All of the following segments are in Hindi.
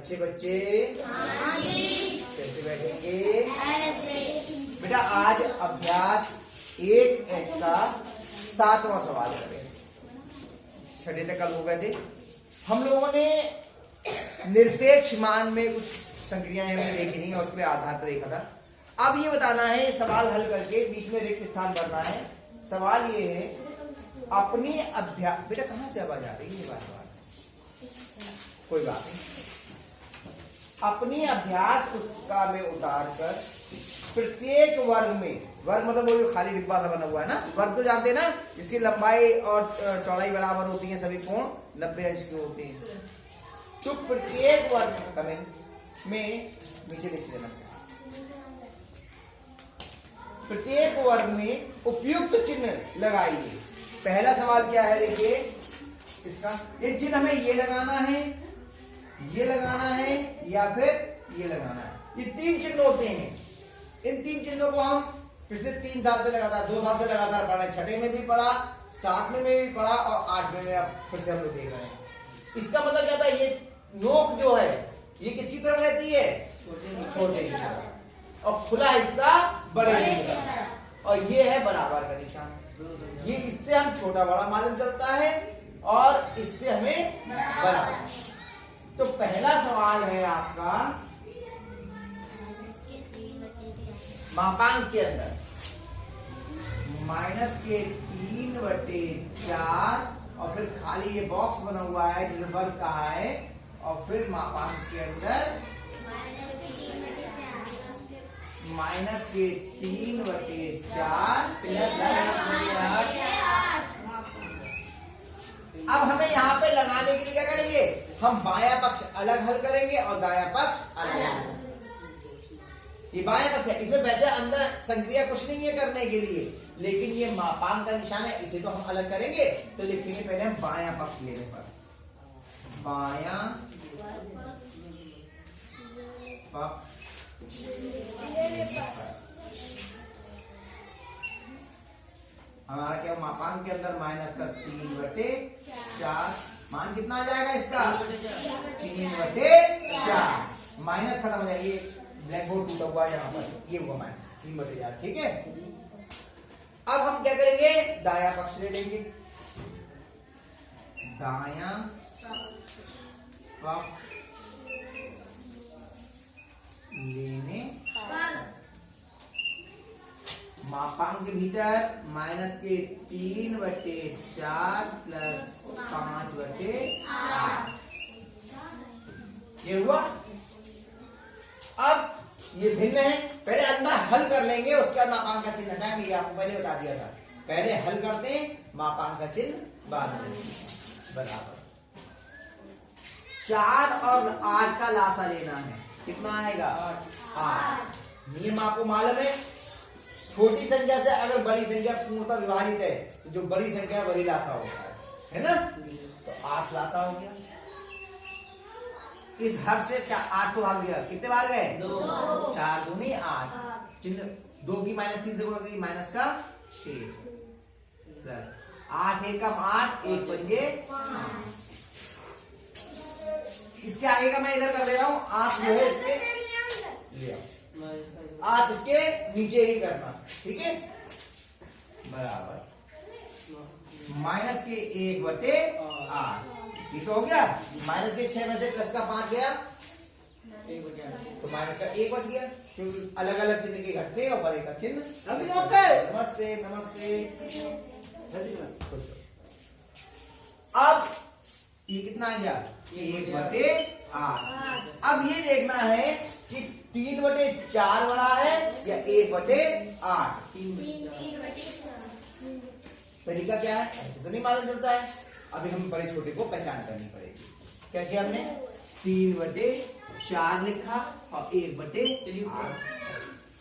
अच्छे बच्चे कैसे बैठेंगे? बेटा आज अभ्यास 1H का 7वां सवाल करें। छठे तक कल हो गए थे। हम लोगों ने निरपेक्ष मान में कुछ संक्रियाएं हमने देखी नहीं और उसके आधार पर देखा था। अब ये बताना है, सवाल हल करके बीच में रिक्त स्थान भरना है। सवाल ये है, अपनी अभ्यास, बेटा कहां से आवाज आ रही है? बार कोई बात नहीं। अपनी अभ्यास पुस्तिका में उतारकर प्रत्येक वर्ग में, वर्ग मतलब वो जो खाली डिब्बा सा बना हुआ है ना, वर्ग तो जानते हैं ना, जिसकी लंबाई और चौड़ाई बराबर होती है, सभी कोण 90 अंश के होते हैं। तो प्रत्येक वर्ग में नीचे लिख देना, प्रत्येक वर्ग में उपयुक्त चिन्ह लगाइए। पहला सवाल क्या है देखिए इसका, ये चिन्ह हमें ये लगाना है, ये लगाना है या फिर ये लगाना है। ये 3 चिन्ह होते हैं। इन 3 चिन्हों को हम पिछले 3 साल से लगातार, 2 साल से लगातार पढ़ा है। छठे में भी पढ़ा, 7वें में भी पढ़ा और 8वें में अब फिर से हम लोग देख रहे हैं। इसका मतलब क्या था, ये नोक जो है ये किसकी तरफ रहती है? छोटे की तरफ, और खुला हिस्सा बड़े की तरफ, और ये है बराबर का निशान। ये इससे हम छोटा बड़ा मालूम चलता है और इससे हमें बराबर। तो पहला सवाल है आपका, मापांक के अंदर -3/4 और फिर खाली ये बॉक्स बना हुआ है जिसे वर्ग कहा है, और फिर मापांक के अंदर -3/4 अब हमें यहाँ पे लगाने के लिए क्या करेंगे, हम बायां पक्ष अलग हल करेंगे और दायां पक्ष अलग। ये बायां पक्ष है, इसमें वैसे अंदर संक्रिया कुछ नहीं है करने के लिए, लेकिन ये मापांक का निशान है, इसे तो हम अलग करेंगे। तो लिखेंगे पहले हम बायां पक्ष लेने पर, बायां पक्ष हमारा क्या, मापांक के अंदर -3/4, मान कितना आ जाएगा इसका? 3/4। माइनस खत्म हो जाएगी, ब्लैक बोर्ड टूटा हुआ है यहाँ पर, ये हुआ -3/4। ठीक है, अब हम क्या करेंगे, दायां पक्ष ले लेंगे। दायां पक्ष लेने मापांक के भीतर -3/4 + 5/8 ये हुआ। अब ये भिन्न है, पहले अंदर हल कर लेंगे, उसके बाद मापांक का चिन्ह हटाएंगे। ये आपको पहले बता दिया था, पहले हल करते हैं, मापांक का चिन्ह बाद में बराबर। 4 और 8 का लासा लेना है, कितना आएगा? 8। नियम आपको मालूम है, छोटी संख्या से अगर बड़ी संख्या पूर्णतः विभाजित है तो जो बड़ी संख्या है वही लासा होता है ना। तो 8 लासा हो गया, इस हर से 8 को भाग दिया, कितने भाग गए? 2। 4 दूनी 8, चिन्ह 2 की -3 से गुणा करेंगे, माइनस का 6 प्लस 8 एकम 8, 1 पंजे 5। इसके आगे का मैं इधर कर दे रहा हूं, आप जो है इसके ले आओ, आप इसके नीचे ही करना, ठीक है, बराबर -1/8। ठीक हो गया। -6 में से प्लस का 5 गया तो माइनस का 1 बच गया, क्योंकि अलग अलग चिन्ह के घटते और बड़े का चिन्ह। नमस्ते नमस्ते। अब ये कितना आ गया? 1/8। अब ये देखना है कि 3/4 बड़ा है या 1/8। तरीका क्या है, ऐसे तो नहीं मालूम चलता है। अभी हम बड़े छोटे को पहचान करनी पड़ेगी। क्या किया हमने? 3/4 लिखा और 1/8।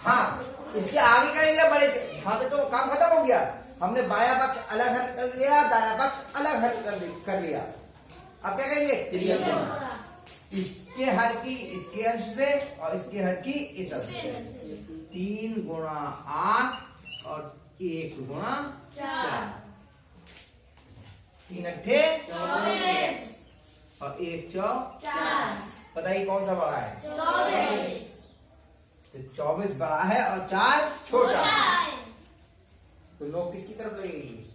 हाँ, इसके आगे करेंगे बड़े, हाँ तो काम खत्म हो गया। हमने बायां पक्ष अलग हल कर लिया, दायां पक्ष अलग हल कर लिया। अब क्या करेंगे? इसके हर की इसके अंश से और इसके हर की इस अंश से। 3 × 8 और 1 × 4, 3 × 8 24 और 1 × 4 बताइए कौन सा बड़ा है? 24। तो 24 बड़ा है और 4 छोटा है। तो नोक किसकी तरफ लगेगी?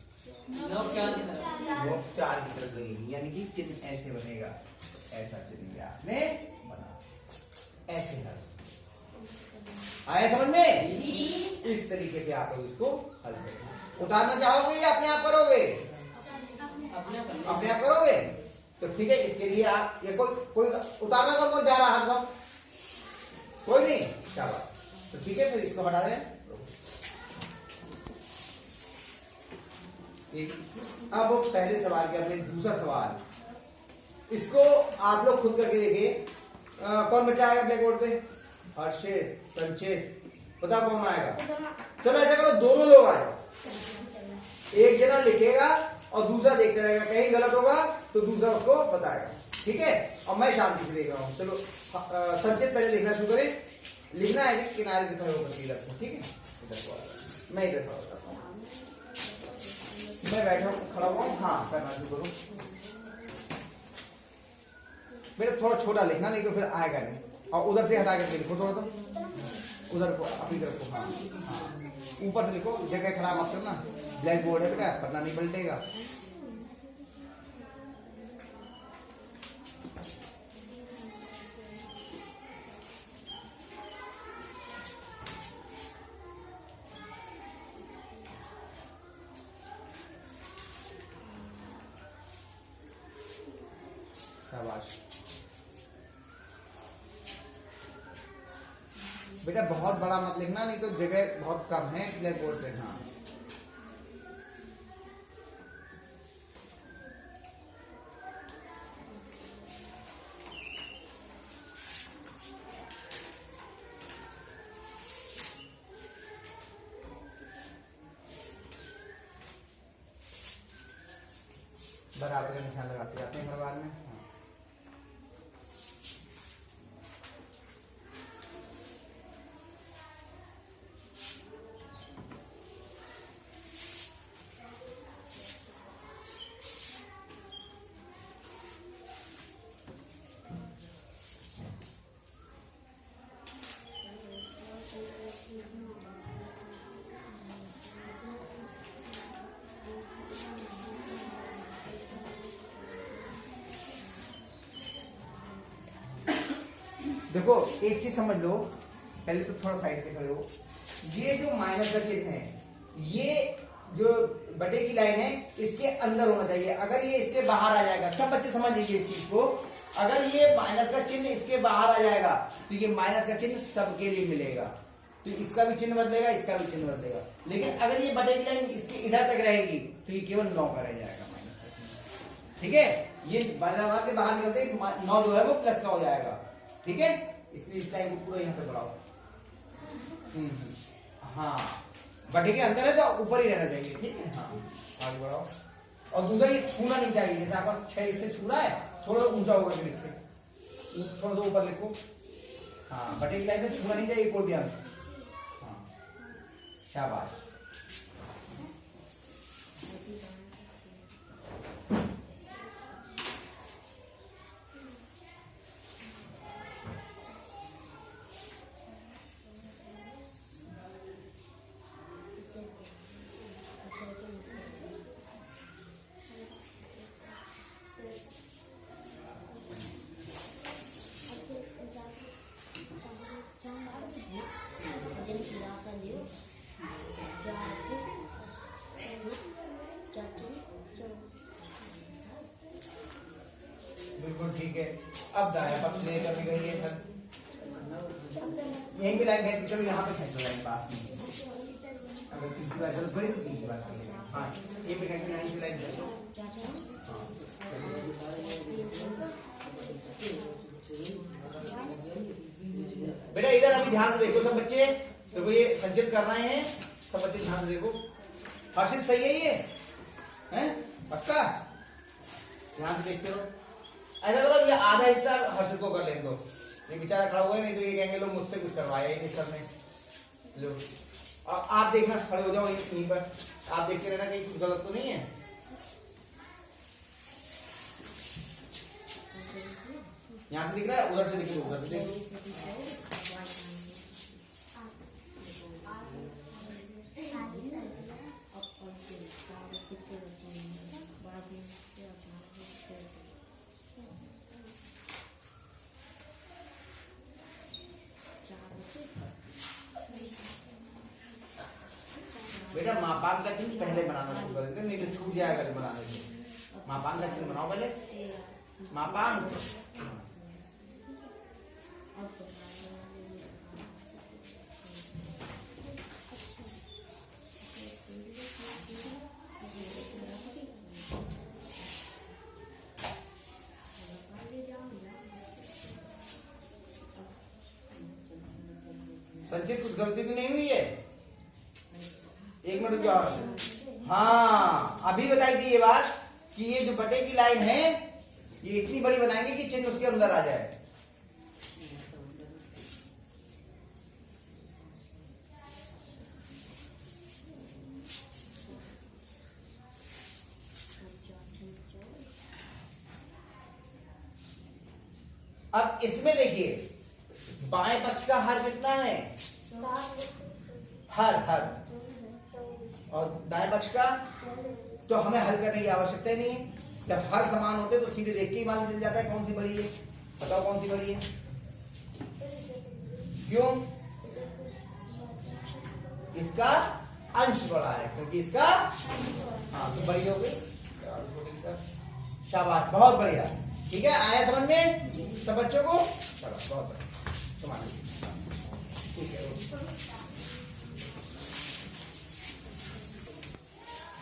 नोक 4 की तरफ। नोक 4 की तरफ लगेगी, यानी कि चिन्ह ऐसे बनेगा। ऐसा चिन्ह आपने बना, ऐसे है। आया समझ में? इस तरीके से आप लोग इसको हल करेंगे। उतारना चाहोगे या अपने आप करोगे? अपने आप करोगे। तो ठीक है, इसके लिए आप ये कोई उतारना कौन जा रहा हाथ में? कोई नहीं, शाबाश। तो ठीक है, फिर इसको हटा दें। अब पहले सवाल के अपने दूसरा सवाल, इसको आप लोग खुद करके देखिए। कौन बच्चा आएगा ब्लैक बोर्ड पे? हर्षित, संचित, पता कौन आएगा? चलो ऐसा करो, दोनों लोग आ जाओ। एक जना लिखेगा और दूसरा देखते रहेगा, कहीं गलत होगा तो दूसरा उसको बताएगा। ठीक है, और मैं शांति से देख रहा हूँ। चलो संचित पहले लिखना शुरू करें। लिखना है कि किनारे से खड़े होकर इधर से, ठीक है? मैं इधर खड़ा होता हूँ, मैं बैठा खड़ा हुआ हूँ। हाँ, करना शुरू करो बेटा। थोड़ा छोटा लिखना, नहीं तो फिर आएगा नहीं। और उधर से हटा करके लिखो थोड़ा, तो उधर को अपनी तरफ को। हाँ हाँ, ऊपर से लिखो, जगह खराब मत करना। ब्लैक बोर्ड है बेटा, पतला नहीं पलटेगा। शाबाश बेटा, बहुत बड़ा मत लिखना, नहीं तो जगह बहुत कम है ब्लैक बोर्ड पे। हाँ, बराबर का निशान लगाते जाते हैं हर बार में। देखो एक चीज समझ लो, पहले तो थोड़ा साइड से खड़े हो। ये जो माइनस का चिन्ह है, ये जो बटे की लाइन है, इसके अंदर होना चाहिए। अगर ये इसके बाहर आ जाएगा, सब बच्चे समझ लीजिए इस चीज को, अगर ये माइनस का चिन्ह इसके बाहर आ जाएगा तो ये माइनस का चिन्ह सबके लिए मिलेगा। तो इसका भी चिन्ह बदलेगा, इसका भी चिन्ह बदलेगा। लेकिन अगर ये बटे की लाइन इसके इधर तक रहेगी तो ये केवल 9 का रह जाएगा, माइनस का चिन्ह। ठीक है, ये के बाहर निकलते 9 जो है वो प्लस का हो जाएगा। ठीक है, इसलिए इस लाइन को पूरा यहाँ तक बढ़ाओ। हाँ, बटे के अंदर है तो ऊपर ही रहना चाहिए। ठीक है, हाँ आगे बढ़ाओ। और दूसरा ये छूना नहीं चाहिए, जैसे आपका 6 इससे छू रहा है, थोड़ा सा ऊंचा होकर के लिखे, थोड़ा सा ऊपर लिखो। हाँ, बटे की लाइन से छूना नहीं चाहिए कोई भी अंक। हाँ, शाबाश। बिल्कुल ठीक है। अब दाया पक्ष लेकर के गई है, यहीं पे लाइन खींच, चलो यहाँ पे खींचो लाइन पास में। अगर तीसरी बार जरूरत पड़ी तो तीसरी बार खींचो। हाँ, ये पे खींचो, यहाँ से लाइन खींचो। बेटा इधर अभी ध्यान से देखो सब बच्चे, देखो ये संचित कर रहे हैं, सब बच्चे ध्यान से देखो। हर्षित सही है ये, हैं? पक्का ध्यान से देखते रहो। ऐसा करो, ये आधा हिस्सा हर्षित को कर लेने दो, ये बेचारा खड़ा हुआ है, नहीं तो ये कहेंगे लोग मुझसे कुछ करवाया ही नहीं सर ने। लो आप देखना, खड़े हो जाओ यहीं पर, आप देखते रहना कहीं कुछ गलत तो नहीं है। यहाँ से दिख रहा है, उधर से दिख रहा है, उधर से देख। बेटा मापांक का चिन्ह पहले बनाना शुरू कर देते, नहीं तो छूट जाएगा बनाने से। मापांक का चिन्ह बनाओ पहले, मापांक। संचित कुछ गलती तो नहीं हुई है? एक मिनट रुको। हाँ अभी बताई थी ये बात कि ये जो बटे की लाइन है ये इतनी बड़ी बनाएंगे कि चिन्ह उसके अंदर आ जाए। अब इसमें देखिए बाएं पक्ष का हर कितना है? हर और दाएं पक्ष का, तो हमें हल करने की आवश्यकता ही नहीं है। जब हर समान होते तो सीधे देख के ही मालूम चल जाता है कौन सी बड़ी है। बताओ कौन सी बड़ी है? क्यों? इसका अंश बड़ा है, क्योंकि इसका हाँ तो बड़ी हो गई। शाबाश, बहुत बढ़िया। ठीक है, आया समझ में सब बच्चों को? शाबाश, बहुत बढ़िया। तुम्हारी ठीक है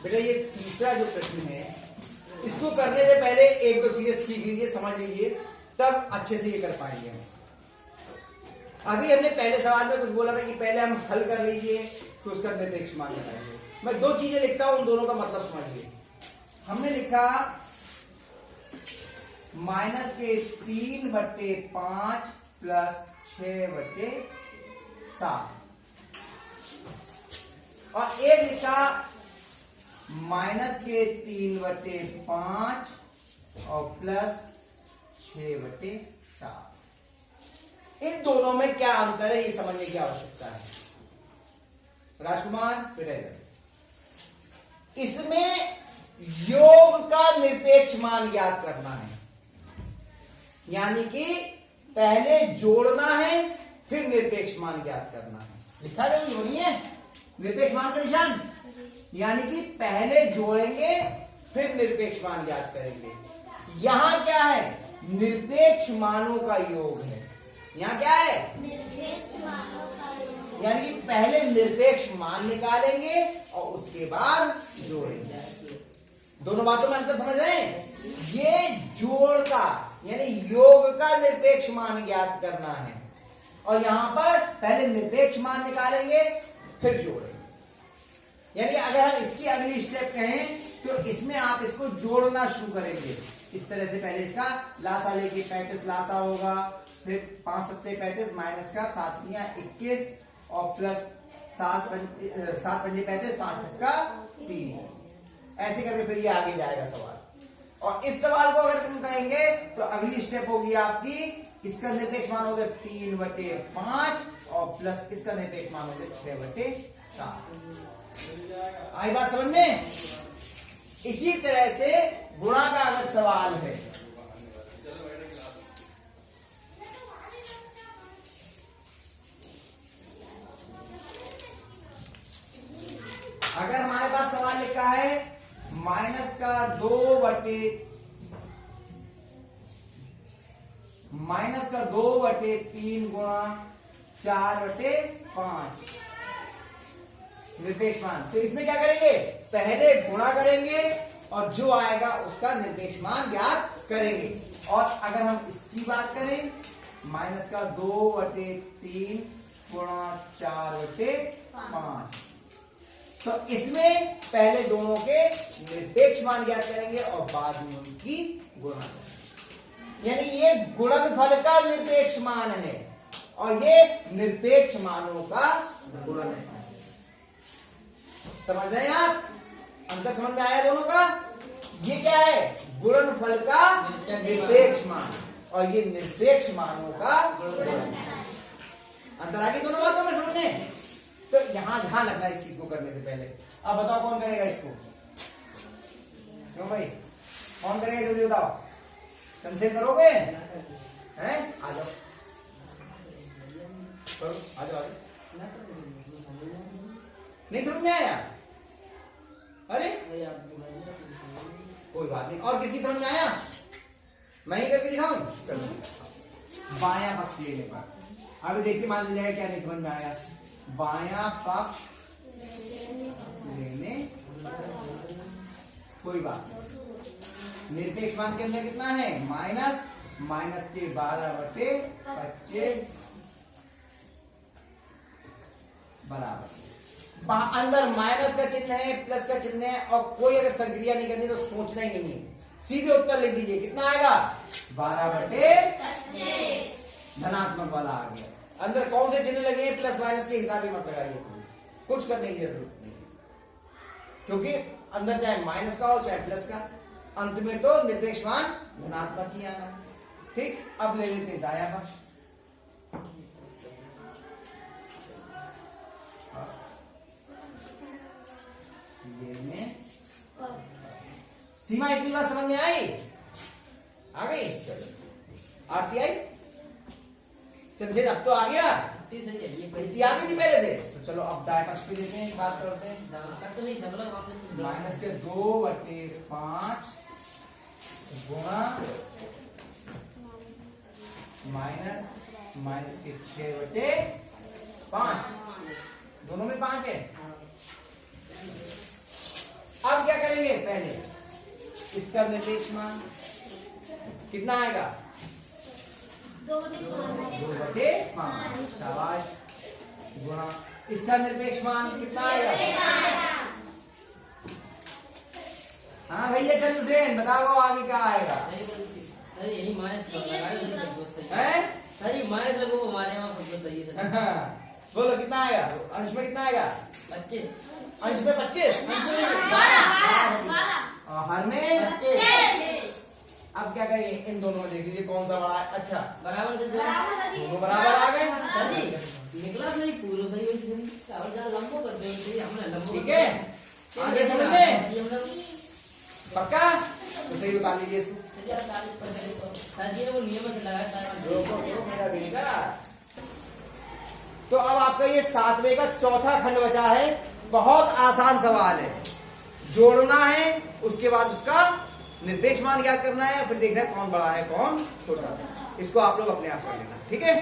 बेटा। ये तीसरा जो प्रश्न है इसको करने से पहले एक दो चीजें सीख लीजिए, समझ लीजिए, तब अच्छे से ये कर पाएंगे। अभी हमने पहले सवाल में कुछ बोला था कि पहले हम हल कर लीजिए तो उसका निरपेक्ष मान लगाइए। मैं दो चीजें लिखता हूं, उन दोनों का मतलब समझिए। हमने लिखा -3/5 + 6/7 और एक लिखा -3/5 और +6/7। इन दोनों में क्या अंतर है ये समझने की आवश्यकता है। राजकुमार बेटा, इसमें योग का निरपेक्ष मान ज्ञात करना है, यानी कि पहले जोड़ना है फिर निरपेक्ष मान ज्ञात करना है। लिखा है जोड़िए निरपेक्ष मान का निशान, यानी कि पहले जोड़ेंगे फिर निरपेक्ष मान ज्ञात करेंगे। यहां क्या है? निरपेक्ष मानों का योग है। यहां क्या है? निरपेक्ष मानों का योग, यानी कि पहले निरपेक्ष मान निकालेंगे और उसके बाद जोड़ेंगे। दोनों बातों में अंतर समझ रहे हैं? ये जोड़ का यानी योग का निरपेक्ष मान ज्ञात करना है और यहां पर पहले निरपेक्ष मान निकालेंगे फिर जोड़ेंगे। यानी अगर हम इसकी अगली स्टेप कहें तो इसमें आप इसको जोड़ना शुरू करेंगे इस तरह से। पहले इसका लासा लेके 35 लासा होगा, फिर 5 7 35 माइनस का 7 21 और प्लस 7 5 35 5 का 30, ऐसे करके फिर ये आगे जाएगा सवाल। और इस सवाल को अगर तुम कहेंगे तो अगली स्टेप होगी आपकी, इसका निरपेक्ष मान होगा 3/5 और प्लस इसका निरपेक्ष मान होगा 6/7। आई बात समझ में? इसी तरह से गुणा का अगर सवाल है, अगर हमारे पास सवाल लिखा है -2/3 गुणा 4/5 निरपेक्ष मान, तो इसमें क्या करेंगे? पहले गुणा करेंगे और जो आएगा उसका निरपेक्ष मान ज्ञात करेंगे। और अगर हम इसकी बात करें -2/3 गुणा 4/5, तो इसमें पहले दोनों के निरपेक्ष मान ज्ञात करेंगे और बाद में उनकी गुणा करेंगे। यानी ये गुणनफल का निरपेक्ष मान है और ये निरपेक्ष मानों का गुणन है। समझ रहे हैं आप? अंतर समझ में आया दोनों का? ये क्या है? गुणनफल का निरपेक्ष मान और ये निरपेक्ष मानों का अंतर आ गई दोनों बातों में समझने। तो यहां ध्यान रखना इस चीज को करने से पहले। अब बताओ कौन करेगा इसको? क्यों भाई, कौन करेगा जल्दी बताओ। कंसेल करोगे हैं? आ जाओ करो, आ जाओ। नहीं समझ में आया? अरे कोई बात नहीं। और किसकी समझ में आया? मैं ही करके दिखाऊं? चलो बायां पक्ष लेने पर अभी देखिए, मान लीजिए क्या नहीं समझ में आया। बायां पक्ष लेने, कोई बात नहीं। निरपेक्ष मान के अंदर कितना है? माइनस, माइनस के 12/25 बराबर। अंदर माइनस का चिन्ह है, प्लस का चिन्ह है, और कोई अगर संक्रिया नहीं करनी तो सोचना ही नहीं है, सीधे उत्तर लिख दीजिए। कितना आएगा? 12/25 धनात्मक वाला आ गया। अंदर कौन से चिन्ह लगे? प्लस माइनस के हिसाब ही मत लगाइए, कुछ करने की जरूरत नहीं, क्योंकि अंदर चाहे माइनस का हो चाहे प्लस का, अंत में तो निरपेक्ष मान धनात्मक ही आना। ठीक, अब ले लेते हैं दायां पक्ष। सीमा इतनी बात समझ में आई? आ गई? चलो आरती आई? चंद्र अब तो आ गया। इतनी आ गई थी पहले से। तो चलो अब दाएं पक्ष पे लेते हैं, बात करते हैं। माइनस के 2/5 गुणा माइनस माइनस के 6/5, दोनों में 5 है। अब क्या करेंगे? पहले इसका निरपेक्ष मान कितना आएगा? 2/5 शाबाश, गुणा इसका निरपेक्ष मान कितना आएगा? हाँ भैया चंद्रसेन बताओ आगे क्या आएगा? अरे यही माइनस है? अरे माइनस लगो हमारे यहाँ सब सही है। बोलो कितना आएगा? अंश में कितना आएगा? 25। अंश में 25, 12 और हर में 25। अब क्या करेंगे? इन दोनों में देख लीजिए कौन सा बड़ा है। अच्छा बराबर से दोनों बराबर आ गए। सही निकला, सही पूरा सही हो सही। अब जरा लंबो कर दो, सही हमने लंबो। ठीक है, आगे समझ में पक्का? तो सही उतार लीजिए इसको। सर जी ने वो नियम से लगाया मेरा बेटा। तो अब आपका ये 7वें का चौथा खंड बचा है। बहुत आसान सवाल है, जोड़ना है, उसके बाद उसका निरपेक्ष मान ज्ञात करना है, फिर देखना है कौन बड़ा है कौन छोटा है। इसको आप लोग अपने आप कर लेना, ठीक है।